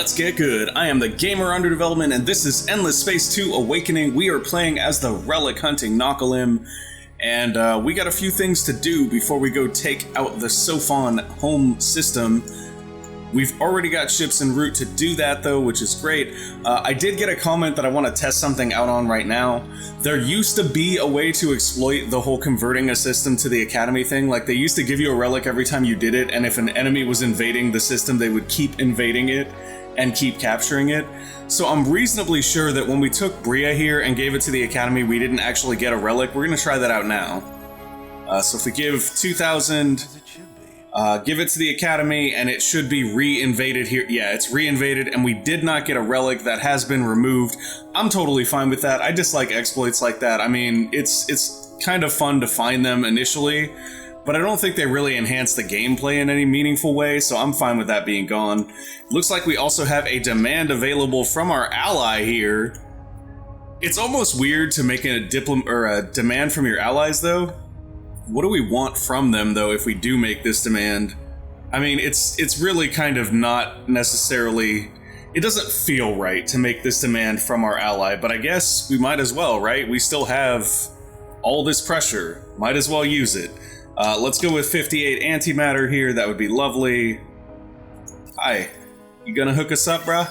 Let's get good. I am the gamer under development, and this is Endless Space 2 Awakening. We are playing as the relic hunting Nakalim, and we got a few things to do before we go take out the Sophon home system. We've already got ships en route to do that, though, which is great. I did get a comment that I want to test something out on right now. There used to be a way to exploit the whole converting a system to the Academy thing. Like, they used to give you a relic every time you did it, and if an enemy was invading the system, they would keep invading it and keep capturing it. So I'm reasonably sure that when we took Bria here and gave it to the Academy, we didn't actually get a relic. We're going to try that out now. So if we give 2,000... give it to the Academy, and it should be re-invaded here. Yeah, it's re-invaded, and we did not get a relic. That has been removed. I'm totally fine with that. I dislike exploits like that. I mean, it's kind of fun to find them initially, but I don't think they really enhance the gameplay in any meaningful way, so I'm fine with that being gone. Looks like we also have a demand available from our ally here. It's almost weird to make a demand from your allies, though. What do we want from them, though, if we do make this demand? I mean, it's really kind of not necessarily... It doesn't feel right to make this demand from our ally, but I guess we might as well, right? We still have all this pressure. Might as well use it. Let's go with 58 antimatter here. That would be lovely. Hi. You gonna hook us up, bruh?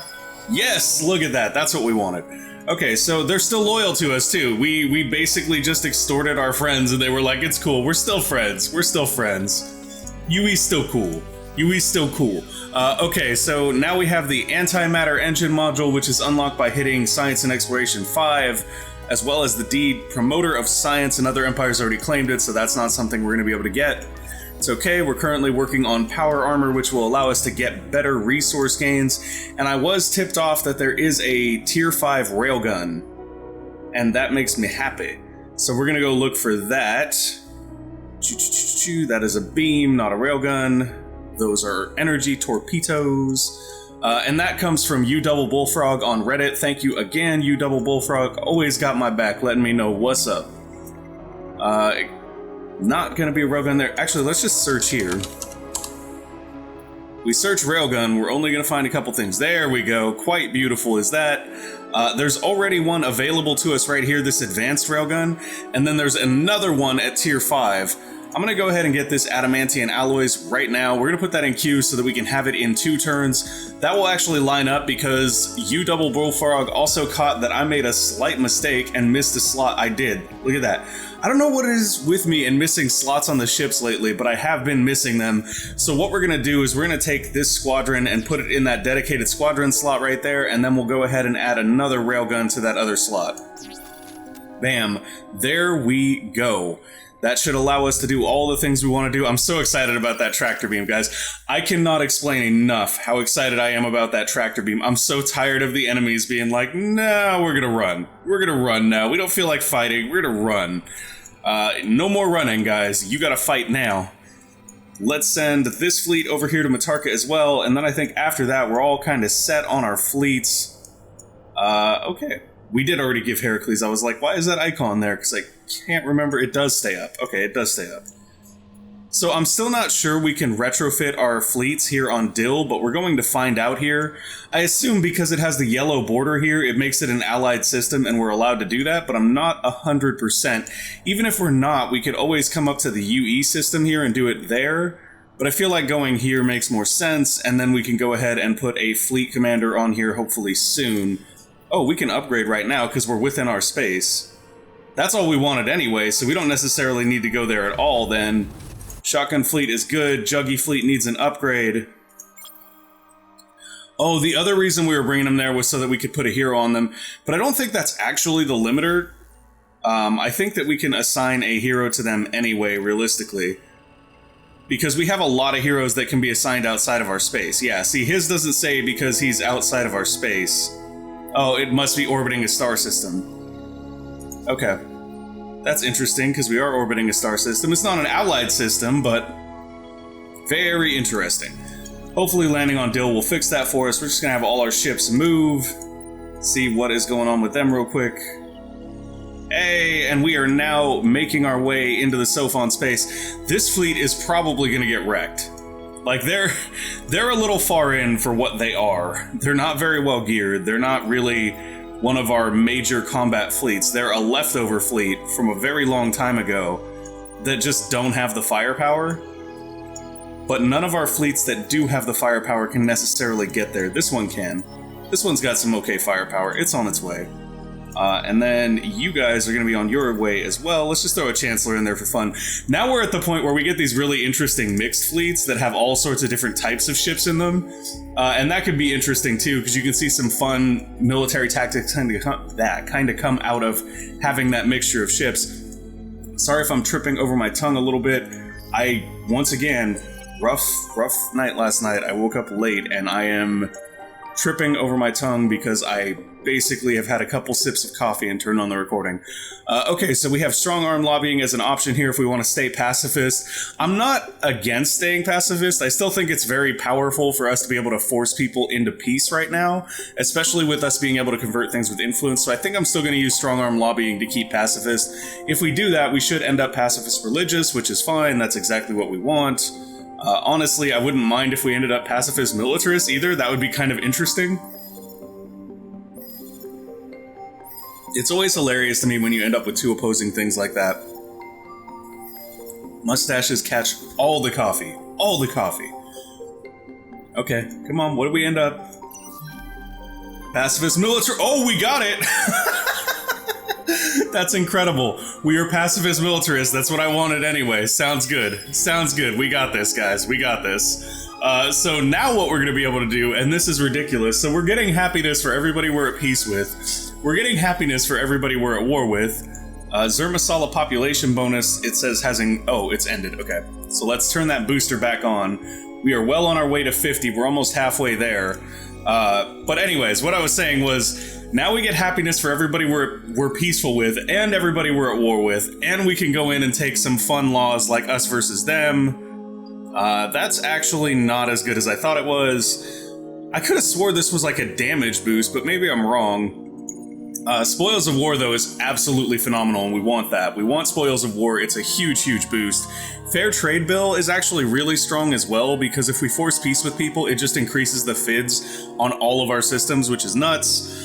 Yes! Look at that. That's what we wanted. Okay, so they're still loyal to us, too. We basically just extorted our friends, and they were like, it's cool, we're still friends. We're still friends. Yui's still cool. Yui's still cool. Okay, so now we have the Antimatter Engine module, which is unlocked by hitting Science and Exploration 5, as well as the deed Promoter of Science. Another empire's already claimed it, so that's not something we're going to be able to get. It's okay, we're currently working on power armor, which will allow us to get better resource gains, and I was tipped off that there is a tier 5 railgun, and that makes me happy. So we're gonna go look for that. That is a beam, not a railgun. Those are energy torpedoes. And that comes from U Double Bullfrog on Reddit. Thank you again, U Double Bullfrog. Always got my back, letting me know what's up. Not gonna be a railgun there. Actually, let's just search here. We search railgun, we're only gonna find a couple things. There we go, quite beautiful is that. There's already one available to us right here, this advanced railgun, and then there's another one at tier 5. I'm gonna go ahead and get this adamantium alloys right now. We're gonna put that in queue so that we can have it in 2 turns. That will actually line up because U Double Bullfrog also caught that I made a slight mistake and missed a slot. I did. Look at that. I don't know what it is with me and missing slots on the ships lately, but I have been missing them. So what we're gonna do is we're gonna take this squadron and put it in that dedicated squadron slot right there, and then we'll go ahead and add another railgun to that other slot. Bam. There we go. That should allow us to do all the things we want to do. I'm so excited about that tractor beam, guys. I cannot explain enough how excited I am about that tractor beam. I'm so tired of the enemies being like, no, we're gonna run. We're gonna run now. We don't feel like fighting. We're gonna run. No more running, guys. You gotta fight now. Let's send this fleet over here to Matarka as well, and then I think after that, we're all kind of set on our fleets. Okay. We did already give Heracles. I was like, why is that icon there? Because I can't remember. It does stay up. Okay, it does stay up. So I'm still not sure we can retrofit our fleets here on Dill, but we're going to find out here. I assume because it has the yellow border here, it makes it an allied system and we're allowed to do that, but I'm not 100%. Even if we're not, we could always come up to the UE system here and do it there. But I feel like going here makes more sense, and then we can go ahead and put a fleet commander on here hopefully soon. Oh, we can upgrade right now because we're within our space. That's all we wanted anyway, so we don't necessarily need to go there at all then. Shotgun fleet is good, Juggy fleet needs an upgrade. Oh, the other reason we were bringing them there was so that we could put a hero on them, but I don't think that's actually the limiter. I think that we can assign a hero to them anyway, realistically. Because we have a lot of heroes that can be assigned outside of our space. Yeah, see, his doesn't say because he's outside of our space. Oh, it must be orbiting a star system. Okay. That's interesting, because we are orbiting a star system. It's not an allied system, but very interesting. Hopefully landing on Dill will fix that for us. We're just going to have all our ships move. See what is going on with them real quick. Hey, and we are now making our way into the Sophon space. This fleet is probably going to get wrecked. Like, they're a little far in for what they are. They're not very well geared. They're not really one of our major combat fleets. They're a leftover fleet from a very long time ago that just don't have the firepower. But none of our fleets that do have the firepower can necessarily get there. This one can. This one's got some okay firepower. It's on its way. And then you guys are going to be on your way as well. Let's just throw a Chancellor in there for fun. Now we're at the point where we get these really interesting mixed fleets that have all sorts of different types of ships in them. And that could be interesting too, because you can see some fun military tactics kind of come out of having that mixture of ships. Sorry if I'm tripping over my tongue a little bit. Once again, rough night last night. I woke up late and I am tripping over my tongue because I basically have had a couple sips of coffee and turned on the recording. Okay, so we have strong arm lobbying as an option here if we want to stay pacifist. I'm not against staying pacifist. I still think it's very powerful for us to be able to force people into peace right now, especially with us being able to convert things with influence. So I think I'm still going to use strong arm lobbying to keep pacifist. If we do that, we should end up pacifist religious, which is fine. That's exactly what we want. Honestly, I wouldn't mind if we ended up pacifist militarist either. That would be kind of interesting. It's always hilarious to me when you end up with two opposing things like that. Mustaches catch all the coffee. All the coffee. Okay, come on, what do we end up? Pacifist military. Oh, we got it! That's incredible. We are pacifist militarists. That's what I wanted anyway. Sounds good. Sounds good. We got this, guys. We got this. So now what we're going to be able to do, and this is ridiculous, so we're getting happiness for everybody we're at peace with. We're getting happiness for everybody we're at war with. Zermasala population bonus, it says oh, it's ended. Okay. So let's turn that booster back on. We are well on our way to 50. We're almost halfway there. But anyways, what I was saying was, now we get happiness for everybody we're peaceful with, and everybody we're at war with, and we can go in and take some fun laws like us versus them. That's actually not as good as I thought it was. I could have swore this was like a damage boost, but maybe I'm wrong. Spoils of War, though, is absolutely phenomenal, and we want that. We want Spoils of War. It's a huge, huge boost. Fair Trade Bill is actually really strong as well, because if we force peace with people, it just increases the FIDs on all of our systems, which is nuts.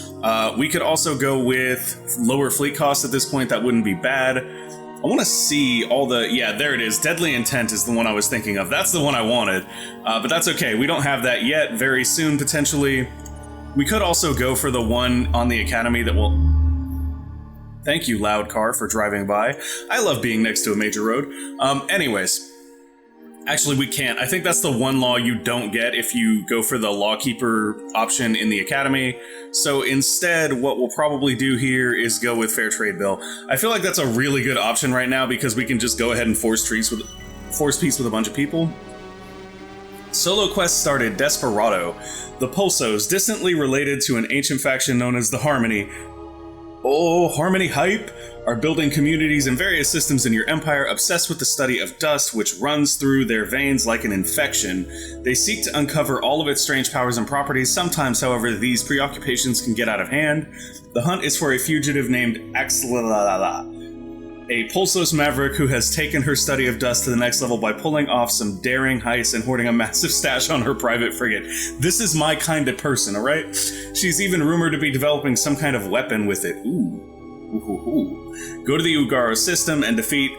We could also go with lower fleet costs at this point. That wouldn't be bad. I want to see all the... Yeah, there it is. Deadly Intent is the one I was thinking of. That's the one I wanted. But that's okay. We don't have that yet. Very soon, potentially. We could also go for the one on the Academy that will... Thank you, loud car, for driving by. I love being next to a major road. Anyways. Actually, we can't. I think that's the one law you don't get if you go for the Lawkeeper option in the Academy. So instead, what we'll probably do here is go with Fair Trade Bill. I feel like that's a really good option right now because we can just go ahead and force peace with a bunch of people. Solo quest started Desperado. The Pulsos, distantly related to an ancient faction known as the Harmony. Oh, Harmony hype! Are building communities and various systems in your empire obsessed with the study of dust, which runs through their veins like an infection. They seek to uncover all of its strange powers and properties. Sometimes, however, these preoccupations can get out of hand. The hunt is for a fugitive named Axlalala, a Pulsos maverick who has taken her study of dust to the next level by pulling off some daring heists and hoarding a massive stash on her private frigate. This is my kind of person, alright? She's even rumored to be developing some kind of weapon with it. Ooh. Go to the Ugaro system and defeat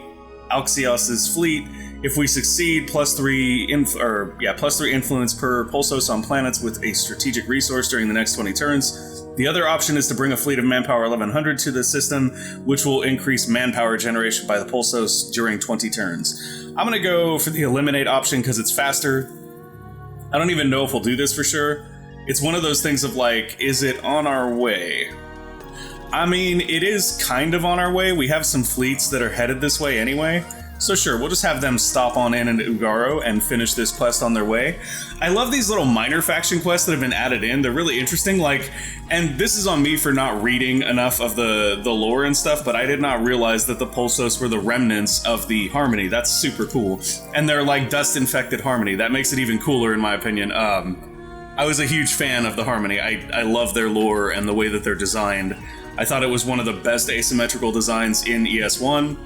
Alxios's fleet. If we succeed, plus 3 influence per Pulsos on planets with a strategic resource during the next 20 turns. The other option is to bring a fleet of manpower 1100 to the system, which will increase manpower generation by the Pulsos during 20 turns. I'm going to go for the eliminate option because it's faster. I don't even know if we'll do this for sure. It's one of those things of like, is it on our way? I mean, it is kind of on our way. We have some fleets that are headed this way anyway. So sure, we'll just have them stop on in into Ugaro and finish this quest on their way. I love these little minor faction quests that have been added in. They're really interesting, like, and this is on me for not reading enough of the lore and stuff, but I did not realize that the Pulsos were the remnants of the Harmony. That's super cool. And they're like dust-infected Harmony. That makes it even cooler in my opinion. I was a huge fan of the Harmony. I love their lore and the way that they're designed. I thought it was one of the best asymmetrical designs in ES1.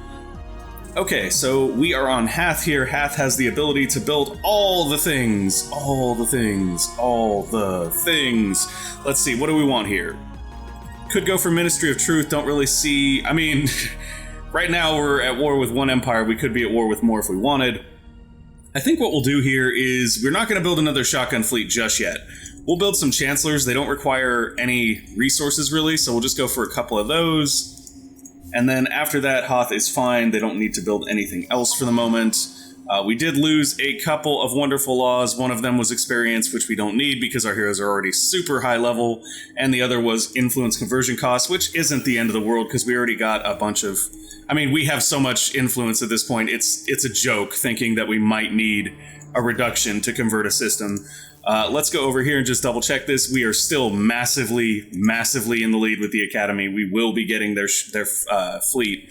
Okay, so we are on Hath here. Hath has the ability to build all the things. All the things. All the things. Let's see, what do we want here? Could go for Ministry of Truth, don't really see... I mean, right now we're at war with one empire. We could be at war with more if we wanted. I think what we'll do here is we're not going to build another shotgun fleet just yet. We'll build some Chancellors. They don't require any resources, really, so we'll just go for a couple of those. And then after that, Hoth is fine. They don't need to build anything else for the moment. We did lose a couple of wonderful laws. One of them was experience, which we don't need because our heroes are already super high level. And the other was influence conversion costs, which isn't the end of the world because we already got a bunch of... I mean, we have so much influence at this point. It's a joke thinking that we might need a reduction to convert a system. Let's go over here and just double check this. We are still massively, massively in the lead with the Academy. We will be getting their fleet.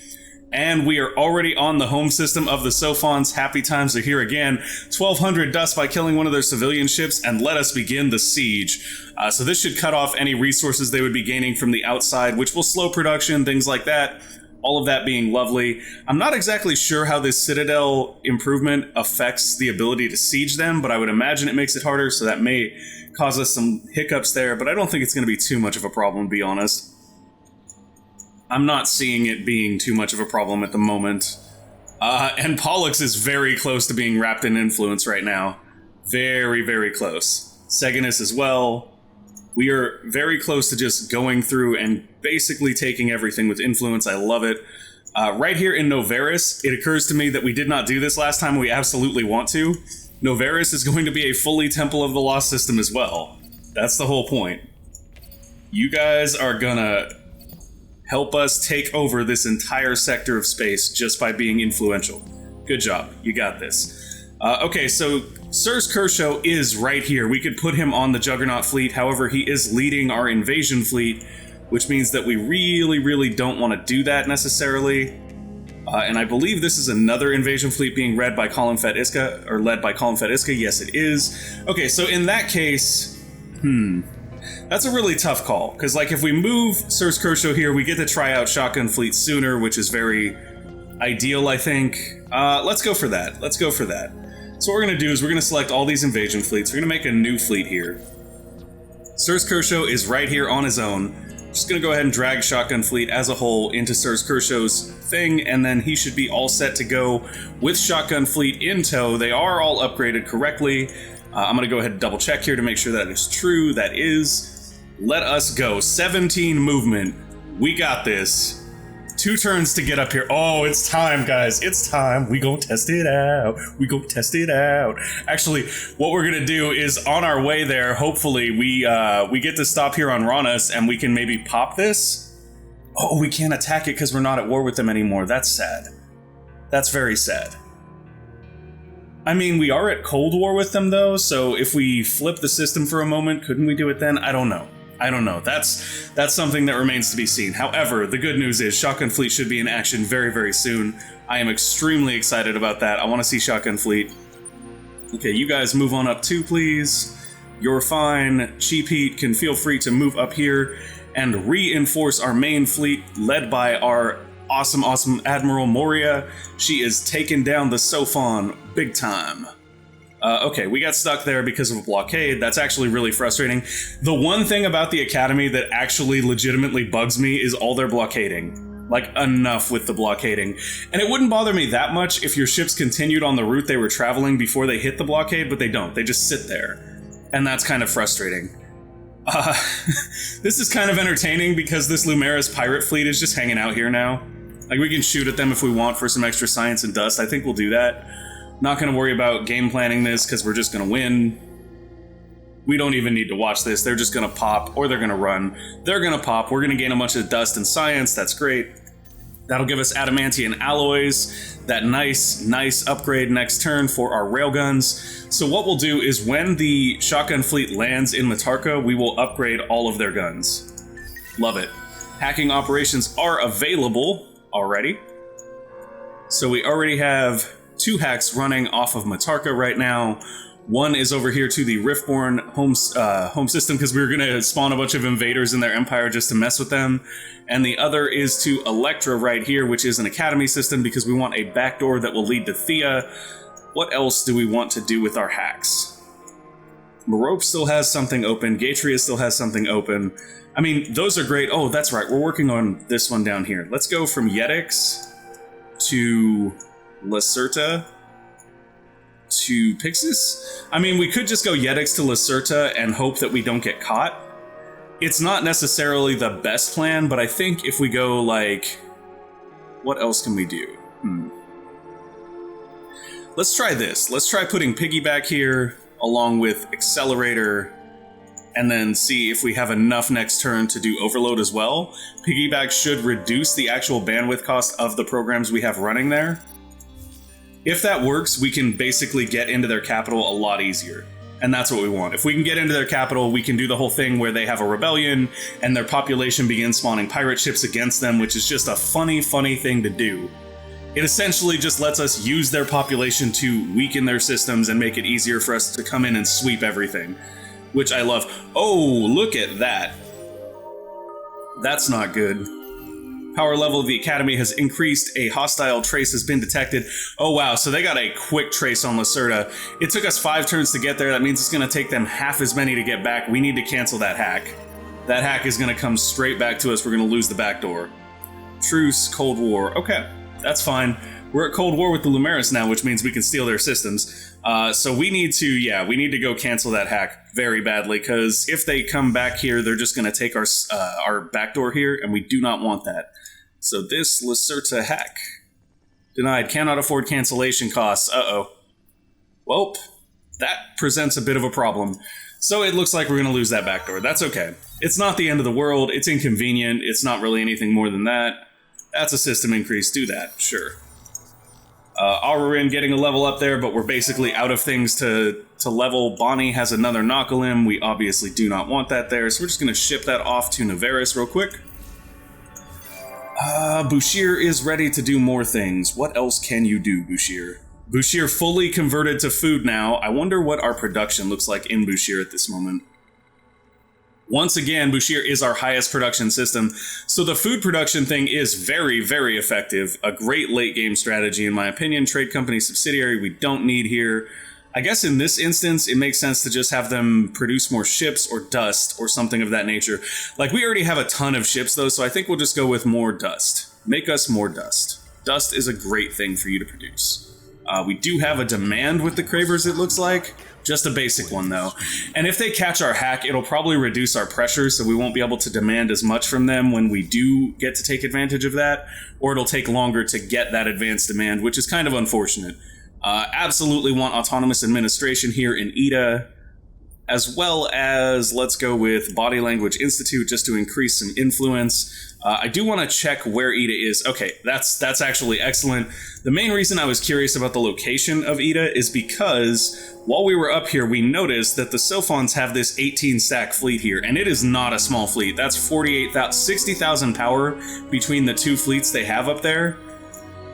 And we are already on the home system of the Sophons. Happy times are here again. 1,200 dust by killing one of their civilian ships, and let us begin the siege. So this should cut off any resources they would be gaining from the outside, which will slow production, things like that. All of that being lovely. I'm not exactly sure how this Citadel improvement affects the ability to siege them, but I would imagine it makes it harder, so that may cause us some hiccups there, but I don't think it's going to be too much of a problem, to be honest. I'm not seeing it being too much of a problem at the moment. And Pollux is very close to being wrapped in influence right now. Very, very close. Seganus as well. We are very close to just going through and basically taking everything with influence. I love it. Right here in Novaris, it occurs to me that we did not do this last time. We absolutely want to. Novaris is going to be a fully Temple of the Lost system as well. That's the whole point. You guys are gonna help us take over this entire sector of space just by being influential. Good job. You got this. Okay, so Sirs Kershaw is right here. We could put him on the Juggernaut fleet. However, he is leading our invasion fleet, which means that we really, really don't want to do that necessarily. And I believe this is another invasion fleet being led by Colin Fett Iska, or led by Colin Fett Iska. Yes, it is. Okay, so in that case, that's a really tough call. Because, like, if we move Sirs Kershaw here, we get to try out Shotgun Fleet sooner, which is very ideal, I think. Let's go for that. Let's go for that. So what we're going to do is we're going to select all these invasion fleets. We're going to make a new fleet here. Sirs Kershaw is right here on his own. Just going to go ahead and drag Shotgun Fleet as a whole into Sirs Kershaw's thing, and then he should be all set to go with Shotgun Fleet in tow. They are all upgraded correctly. I'm going to go ahead and double check here to make sure that is true. That is. Let us go. 17 movement. We got this. 2 turns to get up here. Oh, it's time, guys. It's time. We gon' test it out. We gon' test it out. Actually, what we're gonna do is on our way there, hopefully, we get to stop here on Ranas and we can maybe pop this. Oh, we can't attack it because we're not at war with them anymore. That's sad. That's very sad. I mean, we are at Cold War with them, though, so if we flip the system for a moment, couldn't we do it then? I don't know. I don't know. That's something that remains to be seen. However, the good news is Shotgun Fleet should be in action very, very soon. I am extremely excited about that. I want to see Shotgun Fleet. Okay, you guys move on up too, please. You're fine. Cheap Heat can feel free to move up here and reinforce our main fleet led by our awesome, awesome Admiral Moria. She is taking down the Sophon big time. Okay, we got stuck there because of a blockade. That's actually really frustrating. The one thing about the Academy that actually legitimately bugs me is all their blockading. Like, enough with the blockading. And it wouldn't bother me that much if your ships continued on the route they were traveling before they hit the blockade, but they don't. They just sit there. And that's kind of frustrating. This is kind of entertaining because this Lumeris pirate fleet is just hanging out here now. Like, we can shoot at them if we want for some extra science and dust. I think we'll do that. Not going to worry about game planning this because we're just going to win. We don't even need to watch this. They're just going to pop or they're going to run. They're going to pop. We're going to gain a bunch of dust and science. That's great. That'll give us adamantium alloys. That nice upgrade next turn for our railguns. So what we'll do is when the Shotgun Fleet lands in Matarka, we will upgrade all of their guns. Love it. Hacking operations are available already. So we already have 2 hacks running off of Matarka right now. One is over here to the Riftborn home system because we were going to spawn a bunch of invaders in their empire just to mess with them. And the other is to Electra right here, which is an academy system because we want a backdoor that will lead to Thea. What else do we want to do with our hacks? Merope still has something open. Gatria still has something open. I mean, those are great. Oh, that's right. We're working on this one down here. Let's go from Yetix to Lacerta to Pixis. I mean, we could just go Yetix to Lacerta and hope that we don't get caught. It's not necessarily the best plan, but I think if we go, like... What else can we do? Let's try this. Let's try putting Piggyback here, along with Accelerator, and then see if we have enough next turn to do Overload as well. Piggyback should reduce the actual bandwidth cost of the programs we have running there. If that works, we can basically get into their capital a lot easier. And that's what we want. If we can get into their capital, we can do the whole thing where they have a rebellion and their population begins spawning pirate ships against them, which is just a funny thing to do. It essentially just lets us use their population to weaken their systems and make it easier for us to come in and sweep everything, which I love. Oh, look at that. That's not good. Power level of the Academy has increased. A hostile trace has been detected. Oh wow, so they got a quick trace on Lacerta. It took us 5 turns to get there. That means it's going to take them half as many to get back. We need to cancel that hack. That hack is going to come straight back to us. We're going to lose the back door. Truce, Cold War. Okay, that's fine. We're at Cold War with the Lumeris now, which means we can steal their systems. So we need to go cancel that hack very badly, because if they come back here, they're just going to take our backdoor here, and we do not want that. So this Lacerta hack. Denied. Cannot afford cancellation costs. Uh-oh. Well, that presents a bit of a problem. So it looks like we're going to lose that backdoor. That's okay. It's not the end of the world. It's inconvenient. It's not really anything more than that. That's a system increase. Do that. Sure. Aurorin getting a level up there, but we're basically out of things to level. Bonnie has another Nakalim. We obviously do not want that there, so we're just going to ship that off to Navarus real quick. Bushir is ready to do more things. What else can you do, Bushir? Bushir fully converted to food now. I wonder what our production looks like in Bushir at this moment. Once again, Bushir is our highest production system, so the food production thing is very effective. A great late game strategy, in my opinion. Trade company subsidiary we don't need here. I guess in this instance, it makes sense to just have them produce more ships or dust or something of that nature. Like, we already have a ton of ships, though, so I think we'll just go with more dust. Make us more dust. Dust is a great thing for you to produce. We do have a demand with the Cravers, it looks like. Just a basic one, though. And if they catch our hack, it'll probably reduce our pressure, so we won't be able to demand as much from them when we do get to take advantage of that, or it'll take longer to get that advanced demand, which is kind of unfortunate. Absolutely want autonomous administration here in Ida, as well as let's go with Body Language Institute just to increase some influence. I do want to check where Ida is. Okay, that's actually excellent. The main reason I was curious about the location of Ida is because while we were up here, we noticed that the Sophons have this 18-stack fleet here, and it is not a small fleet. That's 60,000 power between the two fleets they have up there.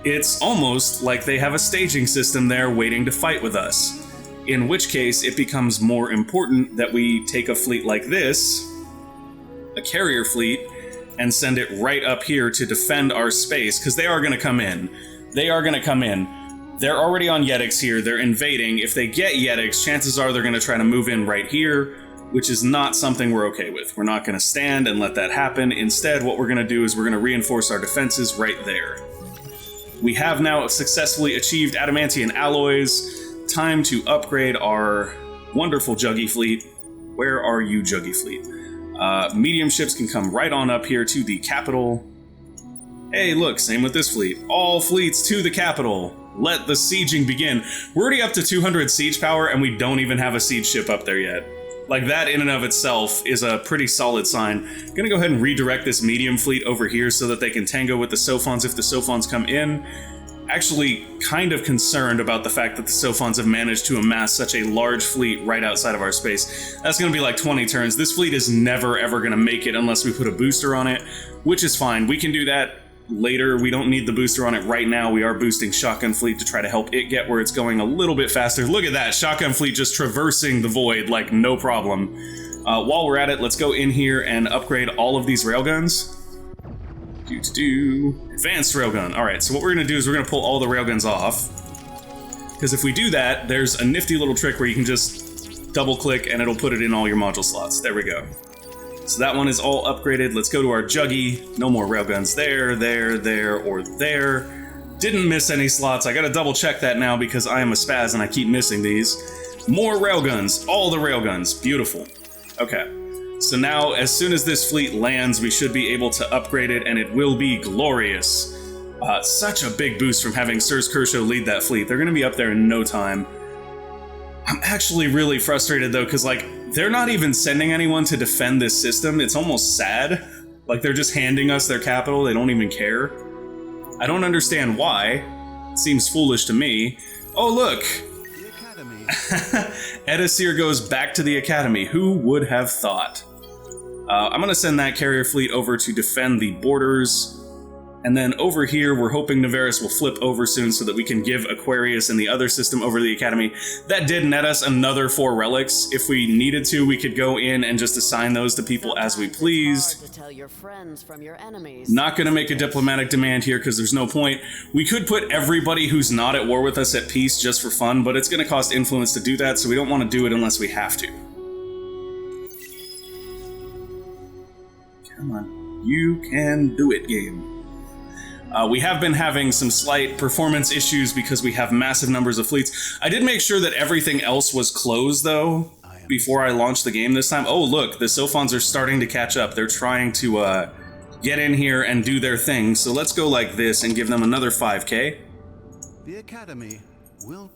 It's almost like they have a staging system there waiting to fight with us. In which case, it becomes more important that we take a fleet like this, a carrier fleet, and send it right up here to defend our space, because they are going to come in. They are going to come in. They're already on Yetix here. They're invading. If they get Yetix, chances are they're going to try to move in right here, which is not something we're okay with. We're not going to stand and let that happen. Instead, what we're going to do is we're going to reinforce our defenses right there. We have now successfully achieved adamantium alloys. Time to upgrade our wonderful Juggy fleet. Where are you, Juggy fleet? Medium ships can come right on up here to the capital. Hey, look, same with this fleet. All fleets to the capital. Let the sieging begin. We're already up to 200 siege power, and we don't even have a siege ship up there yet. Like, that in and of itself is a pretty solid sign. I'm gonna go ahead and redirect this medium fleet over here so that they can tango with the Sophons if the Sophons come in. Actually, kind of concerned about the fact that the Sophons have managed to amass such a large fleet right outside of our space. That's gonna be like 20 turns. This fleet is never ever gonna make it unless we put a booster on it, which is fine. We can do that. later. We don't need the booster on it right now. We are boosting Shotgun Fleet to try to help it get where it's going a little bit faster. Look at that, Shotgun Fleet just traversing the void like no problem. While we're at it, let's go in here and upgrade all of these railguns. Advanced railgun. Alright, so what we're going to do is we're going to pull all the railguns off. Because if we do that, there's a nifty little trick where you can just double click and it'll put it in all your module slots. There we go. So that one is all upgraded. Let's go to our Juggy. No more railguns there, or there. Didn't miss any slots. I gotta double check that now because I am a spaz and I keep missing these. More railguns. All the railguns. Beautiful. Okay. So now, as soon as this fleet lands, we should be able to upgrade it and it will be glorious. Such a big boost from having Sirs Kershaw lead that fleet. They're gonna be up there in no time. I'm actually really frustrated though, because like, they're not even sending anyone to defend this system. It's almost sad. Like, they're just handing us their capital. They don't even care. I don't understand why. It seems foolish to me. Oh, look! The Academy. Edisir goes back to the Academy. Who would have thought? I'm gonna send that carrier fleet over to defend the borders. And then over here, we're hoping Navarus will flip over soon so that we can give Aquarius and the other system over to the Academy. That did net us another 4 relics. If we needed to, we could go in and just assign those to people as we pleased. To tell your friends from your enemies. Not going to make a diplomatic demand here because there's no point. We could put everybody who's not at war with us at peace just for fun, but it's going to cost influence to do that, so we don't want to do it unless we have to. Come on. You can do it, game. We have been having some slight performance issues because we have massive numbers of fleets. I did make sure that everything else was closed, though, before I launched the game this time. Oh, look, the Sophons are starting to catch up. They're trying to get in here and do their thing. So let's go like this and give them another 5k. The Academy will...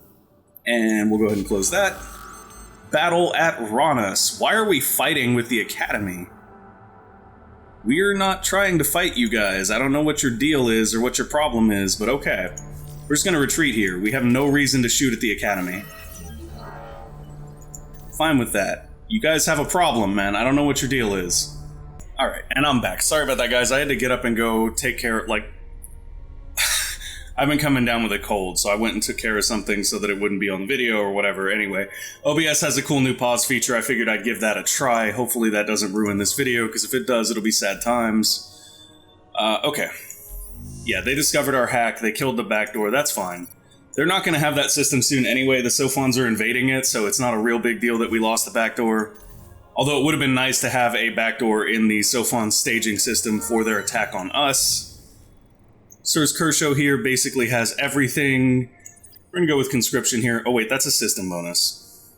And we'll go ahead and close that. Battle at Ranas. Why are we fighting with the Academy? We're not trying to fight you guys. I don't know what your deal is or what your problem is, but okay. We're just gonna retreat here. We have no reason to shoot at the Academy. Fine with that. You guys have a problem, man. I don't know what your deal is. Alright, and I'm back. Sorry about that, guys. I had to get up and go take care of, like... I've been coming down with a cold, so I went and took care of something so that it wouldn't be on the video or whatever. Anyway, OBS has a cool new pause feature. I figured I'd give that a try. Hopefully that doesn't ruin this video, because if it does, it'll be sad times. Okay. Yeah, they discovered our hack. They killed the backdoor. That's fine. They're not going to have that system soon anyway. The Sophons are invading it, so it's not a real big deal that we lost the backdoor. Although it would have been nice to have a backdoor in the Sophon staging system for their attack on us. Sirs Kershaw here basically has everything. We're gonna go with conscription here. Oh wait, that's a system bonus.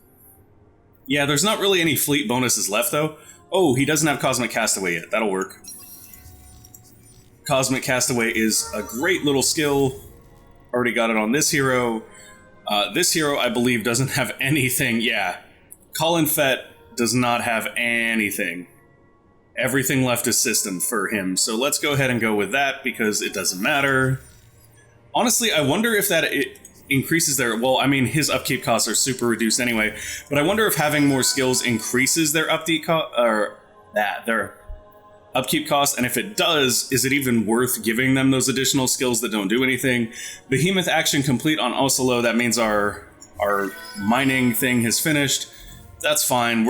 Yeah, there's not really any fleet bonuses left though. Oh, he doesn't have Cosmic Castaway yet. That'll work. Cosmic Castaway is a great little skill. Already got it on this hero. This hero, I believe, doesn't have anything. Yeah, Colin Fett does not have anything. Everything left is system for him, so let's go ahead and go with that because it doesn't matter. Honestly, I wonder if that it increases their... Well, I mean, his upkeep costs are super reduced anyway, but I wonder if having more skills increases their upkeep their upkeep costs, and if it does, is it even worth giving them those additional skills that don't do anything? Behemoth action complete on Oslo. That means our mining thing has finished. That's fine.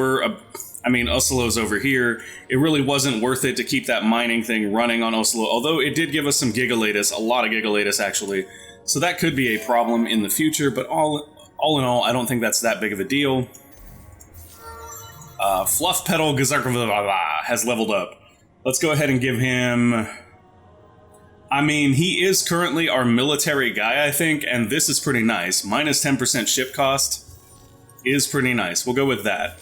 I mean, Oslo's over here. It really wasn't worth it to keep that mining thing running on Oslo, although it did give us some Gigalatus, a lot of Gigalatus actually. So that could be a problem in the future, but all in all, I don't think that's that big of a deal. Fluff Petal Gazark has leveled up. Let's go ahead and give him... I mean, he is currently our military guy, I think, and this is pretty nice. Minus 10% ship cost is pretty nice. We'll go with that.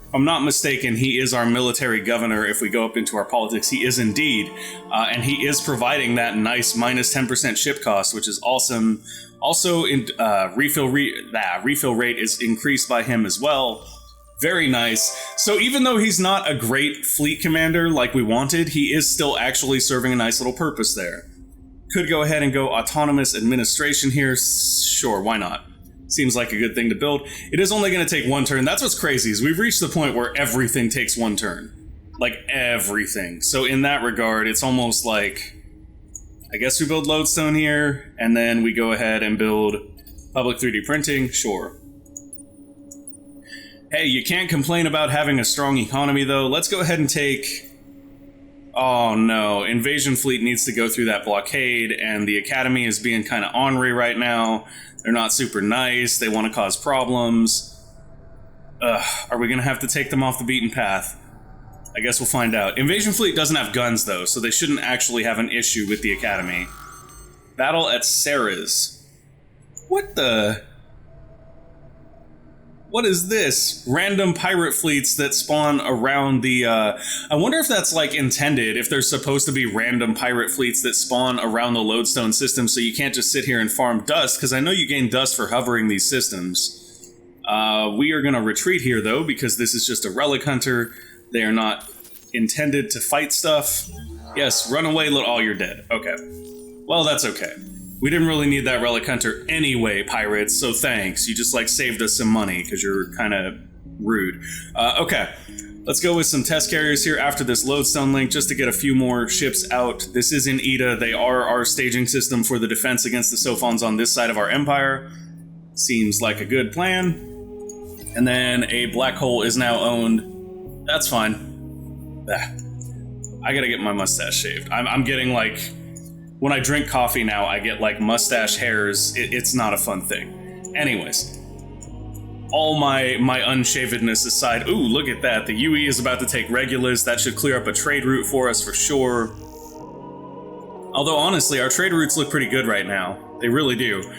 If I'm not mistaken, he is our military governor. If we go up into our politics, he is indeed. And he is providing that nice minus 10% ship cost, which is awesome. Also, refill rate is increased by him as well. Very nice. So even though he's not a great fleet commander like we wanted, he is still actually serving a nice little purpose there. Could go ahead and go autonomous administration here. Sure, why not? Seems like a good thing to build. It is only going to take 1 turn. That's what's crazy, is we've reached the point where everything takes 1 turn. Like, everything. So in that regard, it's almost like I guess we build lodestone here, and then we go ahead and build public 3D printing, sure. Hey, you can't complain about having a strong economy, though. Let's go ahead and take... Oh no, Invasion Fleet needs to go through that blockade, and the Academy is being kind of ornery right now. They're not super nice, they want to cause problems. Are we gonna have to take them off the beaten path? I guess we'll find out. Invasion Fleet doesn't have guns, though, so they shouldn't actually have an issue with the Academy. Battle at Sarah's. What the... What is this? Random pirate fleets that spawn around the, I wonder if that's, like, intended, if there's supposed to be random pirate fleets that spawn around the lodestone system so you can't just sit here and farm dust, because I know you gain dust for hovering these systems. We are gonna retreat here, though, because this is just a relic hunter. They are not intended to fight stuff. Yes, run away, oh, you're dead. Okay. Well, that's okay. We didn't really need that relic hunter anyway, pirates, so thanks. You just, like, saved us some money, because you're kind of rude. Okay. Let's go with some test carriers here after this lodestone link, just to get a few more ships out. This is in Ida. They are our staging system for the defense against the Sophons on this side of our empire. Seems like a good plan. And then a black hole is now owned. That's fine. I gotta get my mustache shaved. I'm getting, like... When I drink coffee now, I get, like, mustache hairs. It's not a fun thing. Anyways. All my unshavedness aside... Ooh, look at that. The UE is about to take Regulus. That should clear up a trade route for us for sure. Although, honestly, our trade routes look pretty good right now. They really do.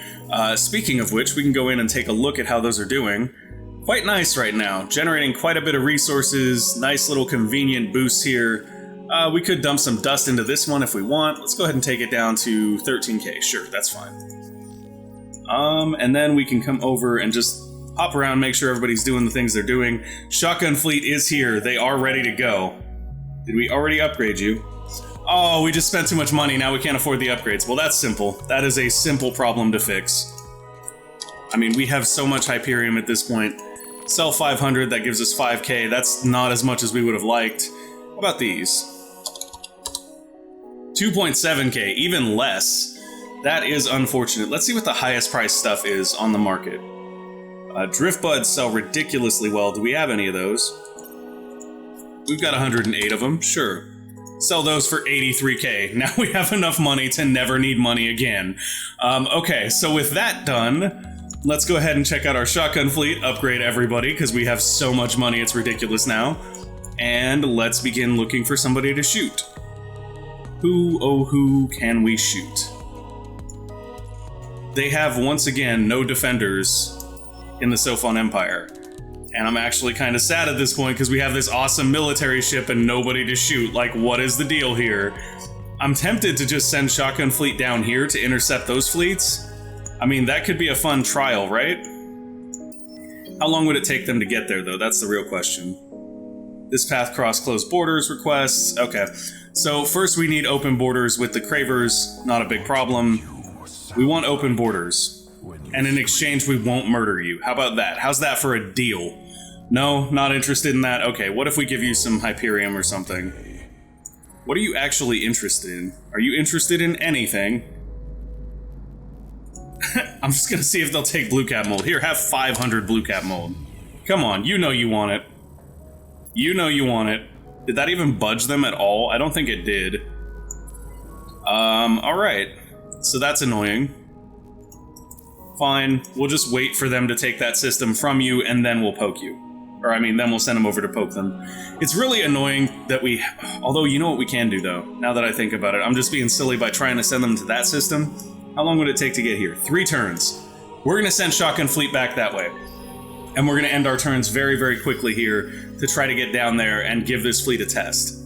Speaking of which, we can go in and take a look at how those are doing. Quite nice right now, generating quite a bit of resources, nice little convenient boosts here. We could dump some dust into this one if we want. Let's go ahead and take it down to 13k, sure, that's fine. And then we can come over and just hop around, make sure everybody's doing the things they're doing. Shotgun fleet is here, they are ready to go. Did we already upgrade you? Oh, we just spent too much money, now we can't afford the upgrades. Well, that's simple. That is a simple problem to fix. I mean, we have so much Hyperium at this point. Sell 500, that gives us 5k. That's not as much as we would have liked. How about these? 2.7k, even less. That is unfortunate. Let's see what the highest price stuff is on the market. Drift buds sell ridiculously well. Do we have any of those? We've got 108 of them, sure. Sell those for 83k. Now we have enough money to never need money again. Okay, so with that done, let's go ahead and check out our shotgun fleet, upgrade everybody, because we have so much money it's ridiculous now. And let's begin looking for somebody to shoot. Who, oh who, can we shoot? They have, once again, no defenders in the Sophon Empire. And I'm actually kind of sad at this point, because we have this awesome military ship and nobody to shoot. Like, what is the deal here? I'm tempted to just send Shotgun Fleet down here to intercept those fleets. I mean, that could be a fun trial, right? How long would it take them to get there, though? That's the real question. This path cross closed borders requests. Okay. So first we need open borders with the Cravers. Not a big problem. We want open borders. And in exchange, we won't murder you. How about that? How's that for a deal? No, not interested in that? Okay, what if we give you some Hyperium or something? What are you actually interested in? Are you interested in anything? I'm just gonna see if they'll take blue cap mold. Here, have 500 blue cap mold. Come on, you know you want it. You know you want it. Did that even budge them at all? I don't think it did. Alright. So that's annoying. Fine, we'll just wait for them to take that system from you, and then we'll poke you. Or, I mean, then we'll send them over to poke them. It's really annoying that we... Although, you know what we can do, though, now that I think about it. I'm just being silly by trying to send them to that system. How long would it take to get here? 3 turns. We're going to send Shotgun Fleet back that way. And we're going to end our turns very, very quickly here to try to get down there and give this fleet a test.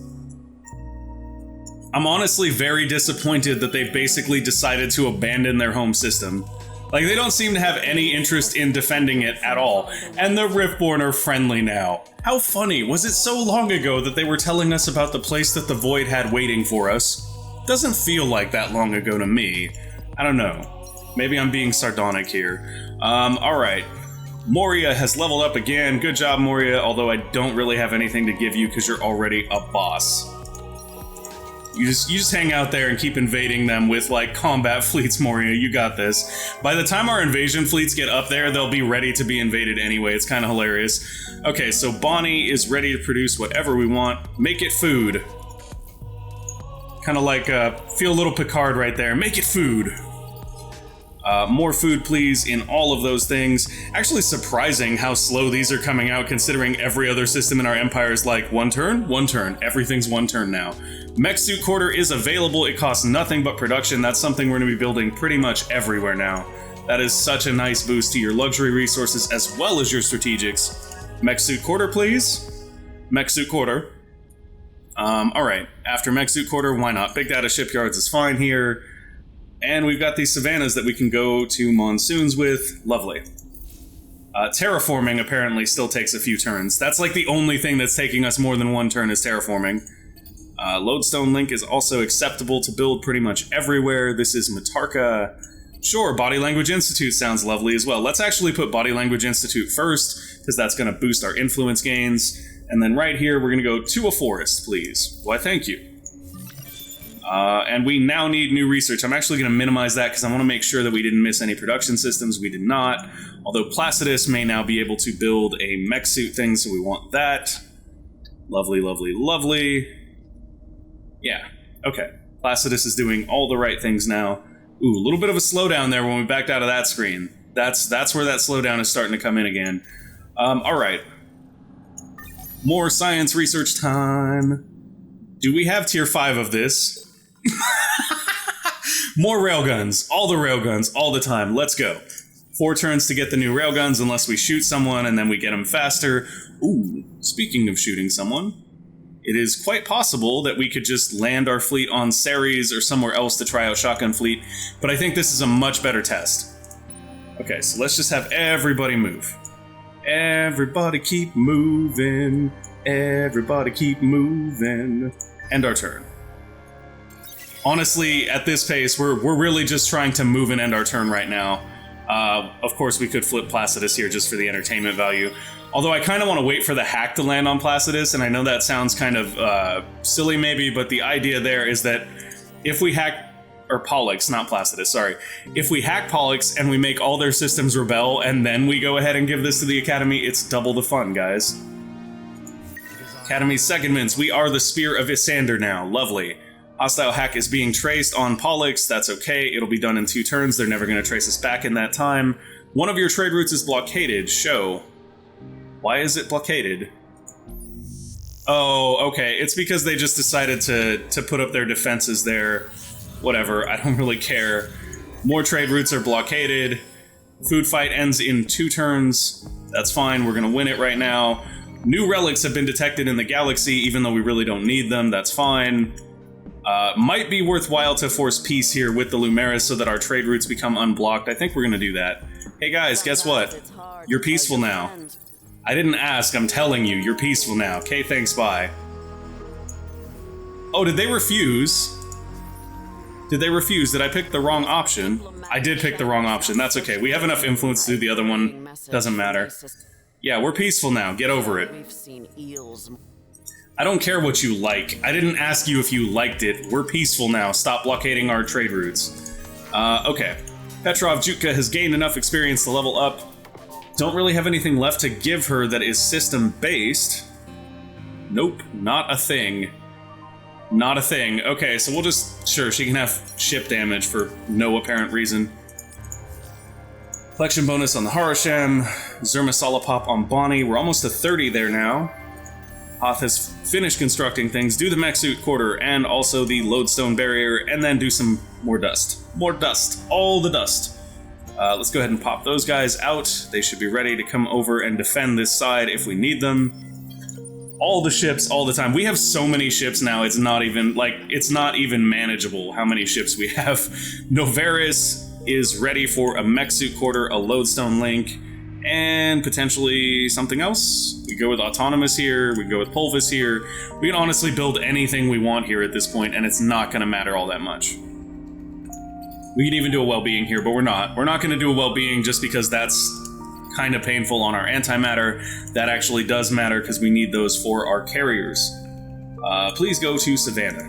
I'm honestly very disappointed that they've basically decided to abandon their home system. Like, they don't seem to have any interest in defending it at all. And the Riftborn are friendly now. How funny. Was it so long ago that they were telling us about the place that the Void had waiting for us? Doesn't feel like that long ago to me. I don't know. Maybe I'm being sardonic here. Alright. Moria has leveled up again. Good job, Moria, although I don't really have anything to give you because you're already a boss. You just hang out there and keep invading them with, like, combat fleets, Moria. You got this. By the time our invasion fleets get up there, they'll be ready to be invaded anyway. It's kind of hilarious. Okay, so Bonnie is ready to produce whatever we want. Make it food. Kind of like, feel a little Picard right there. Make it food. More food, please, in all of those things. Actually surprising how slow these are coming out, considering every other system in our empire is like, one turn? One turn. Everything's one turn now. Mech Suit Quarter is available. It costs nothing but production. That's something we're going to be building pretty much everywhere now. That is such a nice boost to your luxury resources as well as your strategics. Mech Suit Quarter, please. Mech Suit Quarter. Alright. After Mech Suit Quarter, why not? Big Data Shipyards is fine here. And we've got these savannas that we can go to monsoons with. Lovely. Terraforming apparently still takes a few turns. That's like the only thing that's taking us more than one turn is terraforming. Lodestone Link is also acceptable to build pretty much everywhere. This is Matarka. Sure, Body Language Institute sounds lovely as well. Let's actually put Body Language Institute first, because that's going to boost our influence gains. And then right here, we're going to go to a forest, please. Why, thank you. And we now need new research. I'm actually going to minimize that because I want to make sure that we didn't miss any production systems. We did not. Although Placidus may now be able to build a mech suit thing, so we want that. Lovely, lovely, lovely. Yeah, okay. Placidus is doing all the right things now. Ooh, a little bit of a slowdown there when we backed out of that screen. That's where that slowdown is starting to come in again. Alright. More science research time. Do we have tier 5 of this? More railguns. All the railguns, all the time. Let's go. 4 turns to get the new railguns unless we shoot someone and then we get them faster. Ooh, speaking of shooting someone, it is quite possible that we could just land our fleet on Ceres or somewhere else to try out Shotgun Fleet, but I think this is a much better test. Okay, so let's just have everybody move. Everybody keep moving. Everybody keep moving. End our turn. Honestly, at this pace, we're really just trying to move and end our turn right now. Of course, we could flip Placidus here just for the entertainment value. Although I kind of want to wait for the hack to land on Placidus, and I know that sounds kind of silly maybe, but the idea there is that if we hack... Or Pollux, not Placidus, sorry. If we hack Pollux and we make all their systems rebel, and then we go ahead and give this to the Academy, it's double the fun, guys. Academy segments, we are the Spear of Isyander now. Lovely. Hostile hack is being traced on Pollux. That's okay. It'll be done in 2 turns. They're never going to trace us back in that time. One of your trade routes is blockaded. Show. Why is it blockaded? Oh, okay. It's because they just decided to put up their defenses there. Whatever. I don't really care. More trade routes are blockaded. Food fight ends in 2 turns. That's fine. We're going to win it right now. New relics have been detected in the galaxy, even though we really don't need them. That's fine. Might be worthwhile to force peace here with the Lumeris so that our trade routes become unblocked. I think we're gonna do that. Hey guys, guess what? You're peaceful now. I didn't ask, I'm telling you, you're peaceful now. Okay, thanks, bye. Oh, did they refuse? Did they refuse? Did I pick the wrong option? I did pick the wrong option. That's okay. We have enough influence to do the other one. Doesn't matter. Yeah, we're peaceful now. Get over it. I don't care what you like. I didn't ask you if you liked it. We're peaceful now. Stop blockading our trade routes. Okay. Petrov Jutka has gained enough experience to level up. Don't really have anything left to give her that is system-based. Nope, not a thing. Not a thing. Okay, so we'll just... Sure, she can have ship damage for no apparent reason. Collection bonus on the Harasham. Zermasolopop on Bonnie. We're almost to 30 there now. Hoth has finished constructing things. Do the mech suit quarter and also the lodestone barrier, and then do some more dust. More dust. All the dust. Let's go ahead and pop those guys out. They should be ready to come over and defend this side if we need them. All the ships, all the time. We have so many ships now, it's not even, it's not even manageable how many ships we have. Novaris is ready for a mech suit quarter, a lodestone link, and potentially something else. We go with Autonomous here, we go with Pulvis here. We can honestly build anything we want here at this point, and it's not going to matter all that much. We can even do a well-being here, but we're not. We're not going to do a well-being just because that's kind of painful on our antimatter. That actually does matter because we need those for our carriers. Please go to Savannah.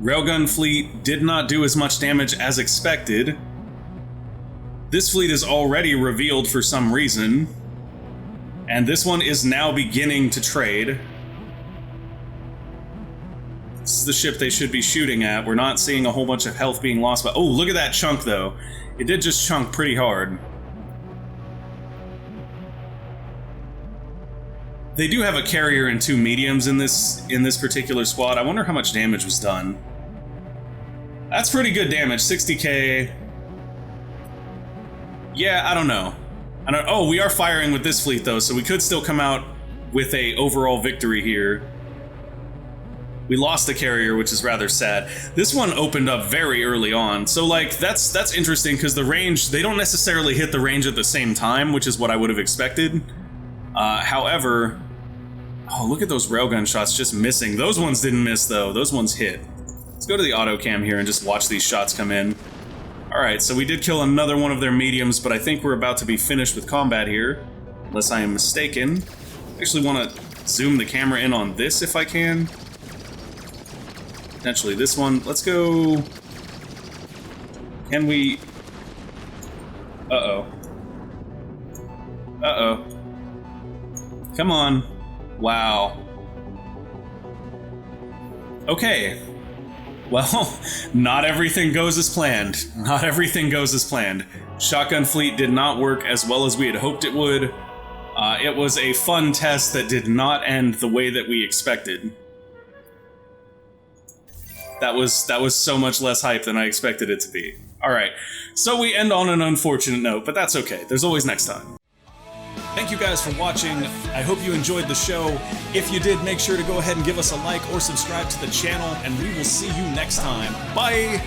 Railgun fleet did not do as much damage as expected. This fleet is already revealed for some reason. And this one is now beginning to trade. This is the ship they should be shooting at. We're not seeing a whole bunch of health being lost, but oh, look at that chunk though. It did just chunk pretty hard. They do have a carrier and 2 mediums in this particular squad. I wonder how much damage was done. That's pretty good damage, 60k. Yeah, I don't know. Oh, we are firing with this fleet though, so we could still come out with a overall victory here. We lost the carrier, which is rather sad. This one opened up very early on, so like that's interesting because the range, they don't necessarily hit the range at the same time, which is what I would have expected. However, oh, look at those railgun shots just missing. Those ones didn't miss though, those ones hit. Let's go to the auto cam here and just watch these shots come in. Alright, so we did kill another one of their mediums, but I think we're about to be finished with combat here, unless I am mistaken. I actually want to zoom the camera in on this if I can. Potentially this one. Let's go... Can we... Uh-oh. Uh-oh. Come on. Wow. Okay. Well, not everything goes as planned. Not everything goes as planned. Shotgun fleet did not work as well as we had hoped it would. It was a fun test that did not end the way that we expected. That was so much less hype than I expected it to be. Alright, so we end on an unfortunate note, but that's okay. There's always next time. Thank you guys for watching. I hope you enjoyed the show. If you did, make sure to go ahead and give us a like or subscribe to the channel, and we will see you next time. Bye!